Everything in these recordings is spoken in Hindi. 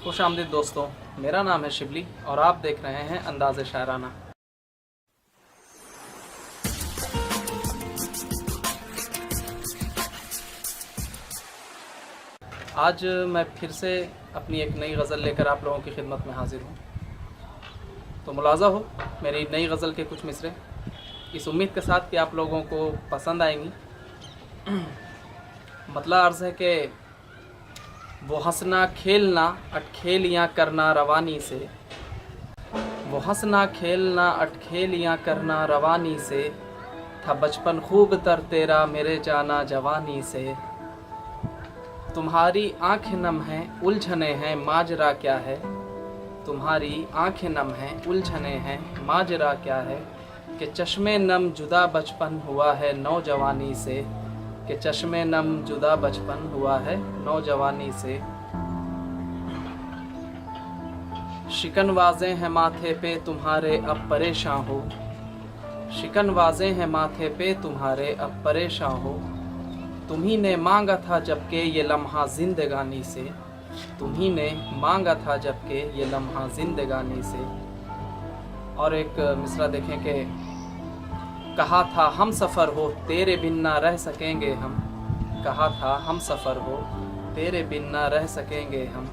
खुश आमदीद दोस्तों, मेरा नाम है शिबली और आप देख रहे हैं अंदाज़े शायराना। आज मैं फिर से अपनी एक नई गज़ल लेकर आप लोगों की खिदमत में हाज़िर हूँ। तो मुलाज़ा हो मेरी नई गज़ल के कुछ मिसरे, इस उम्मीद के साथ कि आप लोगों को पसंद आएंगी। मतलब अर्ज़ है कि वो हंसना खेलना अटखेलियाँ करना रवानी से, वो हंसना खेलना अटखेलियाँ करना रवानी से, था बचपन खूब तर तेरा मेरे जाना जवानी से। तुम्हारी आँखें नम हैं उलझने हैं माजरा क्या है, तुम्हारी आँखें नम हैं उलझने हैं माजरा क्या है, कि चश्मे नम जुदा बचपन हुआ है नौजवानी से, कि चश्मे नम जुदा बचपन हुआ है नौजवानी से। शिकन वाज़े हैं माथे पे तुम्हारे अब परेशान हो, शिकन वाज़े हैं माथे पे तुम्हारे अब परेशान हो, तुम्ही ने मांगा था जबकि ये लम्हा जिंदगानी से, तुम्ही ने मांगा था जबकि ये लम्हा जिंदगानी से। और एक मिसरा देखें कि कहा था हम सफ़र हो तेरे बिन ना रह सकेंगे हम, कहा था हम सफ़र हो तेरे बिन ना रह सकेंगे हम,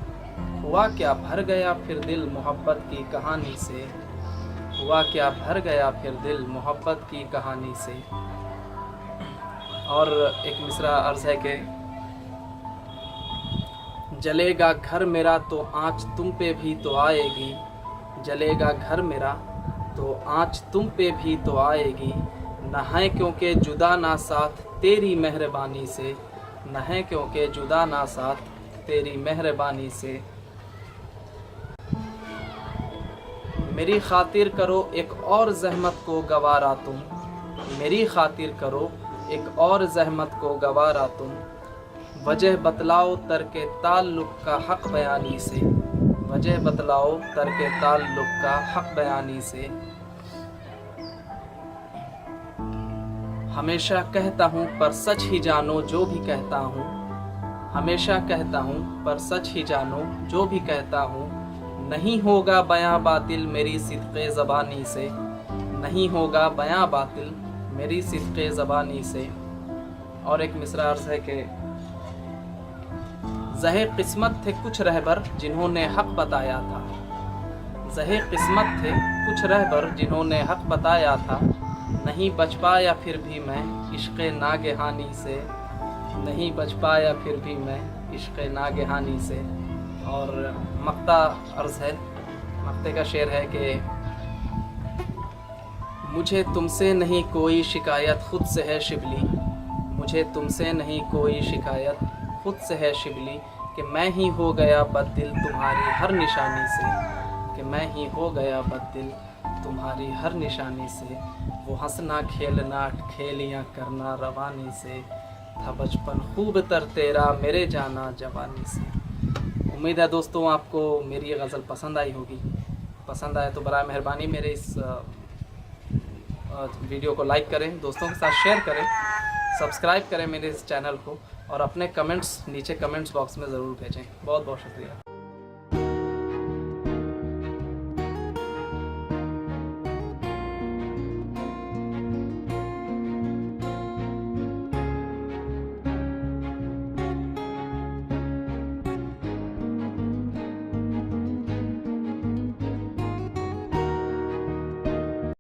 हुआ क्या भर गया फिर दिल मोहब्बत की कहानी से, हुआ क्या भर गया फिर दिल मोहब्बत की कहानी से। और एक मिसरा अर्ज़ है कि जलेगा घर मेरा तो आँच तुम पे भी तो आएगी, जलेगा घर मेरा तो आँच तुम पे भी तो आएगी, न है क्योंकि जुदा ना साथ तेरी मेहरबानी से, न है क्योंकि जुदा ना साथ तेरी मेहरबानी से। मेरी खातिर करो एक और ज़हमत को गवारा तुम, मेरी खातिर करो एक और ज़हमत को गवारा तुम, वजह बतलाओ तरके ताल्लुक़ का हक़ बयानी से, वजह बतलाओ तरके ताल्लुक़ का हक़ बयानी से। हमेशा कहता हूँ पर सच ही जानो जो भी कहता हूँ, हमेशा कहता हूँ पर सच ही जानो जो भी कहता हूँ, नहीं होगा बयां बातिल मेरी सिद्क़े ज़बानी से, नहीं होगा बयां बातिल मेरी सिद्क़े ज़बानी से। और एक मिसरा अर्ज़ है कि ज़हे किस्मत थे कुछ रहबर जिन्होंने हक़ बताया था, ज़हे किस्मत थे कुछ रहबर जिन्होंने हक़ बताया था, नहीं बच पाया फिर भी मैं इश्क़े नागहानी से, नहीं बच पाया फिर भी मैं इश्क़े नागहानी से। और मक्ता अर्ज़ है, मक्ते का शेर है कि मुझे तुमसे नहीं कोई शिकायत ख़ुद से है शिबली, मुझे तुमसे नहीं कोई शिकायत ख़ुद से है शिबली, कि मैं ही हो गया बददिल तुम्हारी हर निशानी से, कि मैं ही हो गया बददिल तुम्हारी हर निशानी से। वो हंसना खेलना खेलियाँ करना रवानी से, था बचपन खूब तर तेरा मेरे जाना जवानी से। उम्मीद है दोस्तों आपको मेरी ये गज़ल पसंद आई होगी। पसंद आए तो बराए मेहरबानी मेरे इस वीडियो को लाइक करें, दोस्तों के साथ शेयर करें, सब्सक्राइब करें मेरे इस चैनल को, और अपने कमेंट्स नीचे कमेंट्स बॉक्स में ज़रूर भेजें। बहुत बहुत शुक्रिया।